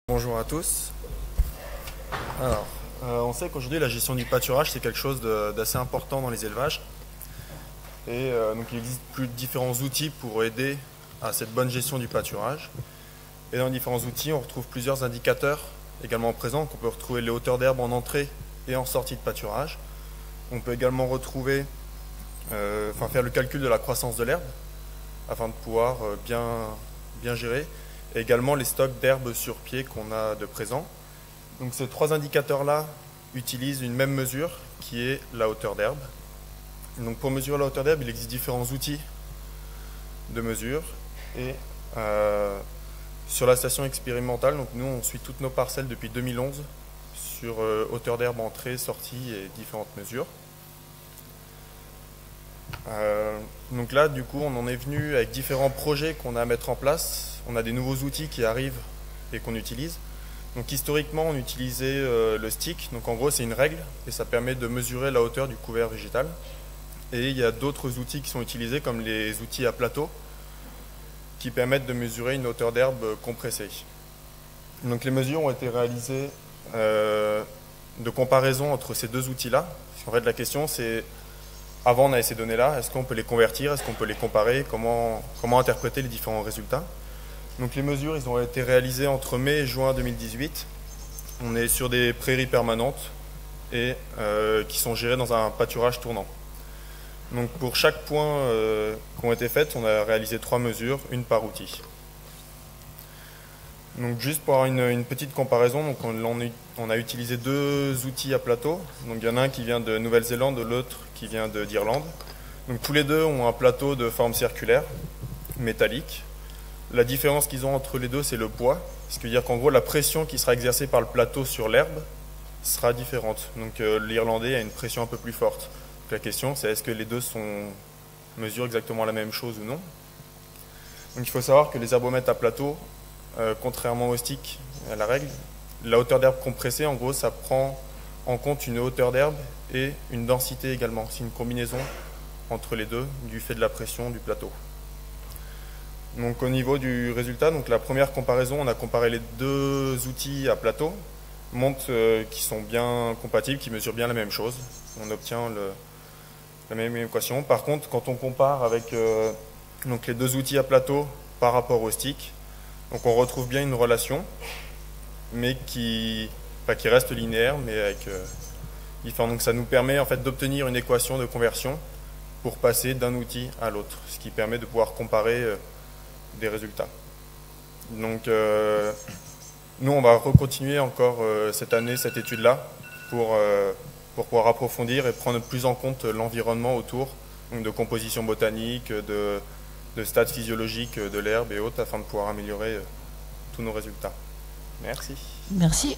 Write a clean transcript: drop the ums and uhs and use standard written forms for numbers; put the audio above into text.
Bonjour à tous. Alors, on sait qu'aujourd'hui la gestion du pâturage c'est quelque chose d'assez important dans les élevages. Et donc il existe plus de différents outils pour aider à cette bonne gestion du pâturage. Et dans les différents outils, on retrouve plusieurs indicateurs également présents. Donc on peut retrouver les hauteurs d'herbe en entrée et en sortie de pâturage. On peut également retrouver, faire le calcul de la croissance de l'herbe afin de pouvoir bien gérer. Et également les stocks d'herbe sur pied qu'on a de présent. Donc ces trois indicateurs-là utilisent une même mesure qui est la hauteur d'herbe. Donc pour mesurer la hauteur d'herbe, il existe différents outils de mesure. Et sur la station expérimentale, donc nous on suit toutes nos parcelles depuis 2011 sur hauteur d'herbe entrée, sortie et différentes mesures. Donc là, du coup, on en est venu avec différents projets qu'on a à mettre en place. On a des nouveaux outils qui arrivent et qu'on utilise. Donc historiquement, on utilisait le stick. Donc en gros, c'est une règle et ça permet de mesurer la hauteur du couvert végétal. Et il y a d'autres outils qui sont utilisés comme les outils à plateau qui permettent de mesurer une hauteur d'herbe compressée. Donc les mesures ont été réalisées de comparaison entre ces deux outils-là. En fait, la question c'est, avant on avait ces données-là, est-ce qu'on peut les convertir, est-ce qu'on peut les comparer, comment interpréter les différents résultats. Donc les mesures, ils ont été réalisées entre mai et juin 2018. On est sur des prairies permanentes et qui sont gérées dans un pâturage tournant. Donc pour chaque point qui ont été faites, on a réalisé 3 mesures, une par outil. Donc juste pour avoir une petite comparaison, donc on a utilisé 2 outils à plateau. Donc il y en a un qui vient de Nouvelle-Zélande, l'autre qui vient d'Irlande. Donc tous les deux ont un plateau de forme circulaire, métallique. La différence qu'ils ont entre les deux, c'est le poids. Ce qui veut dire qu'en gros, la pression qui sera exercée par le plateau sur l'herbe sera différente. Donc l'Irlandais a une pression un peu plus forte. Donc, la question, c'est est-ce que les deux mesurent exactement la même chose ou non. Donc il faut savoir que les herbomètres à plateau, contrairement au stick, à la règle, la hauteur d'herbe compressée, en gros, ça prend en compte une hauteur d'herbe et une densité également. C'est une combinaison entre les deux du fait de la pression du plateau. Donc au niveau du résultat, donc la première comparaison, on a comparé les 2 outils à plateau, montrent qui sont bien compatibles, qui mesurent bien la même chose. On obtient la même équation. Par contre, quand on compare avec donc les 2 outils à plateau par rapport au stick, donc on retrouve bien une relation, mais qui reste linéaire, mais avec différent. Donc ça nous permet en fait d'obtenir une équation de conversion pour passer d'un outil à l'autre, ce qui permet de pouvoir comparer des résultats. Donc nous on va recontinuer encore cette année cette étude-là pour pouvoir approfondir et prendre plus en compte l'environnement autour, donc de composition botanique, de stade physiologique de l'herbe et autres, afin de pouvoir améliorer tous nos résultats. Merci. Merci.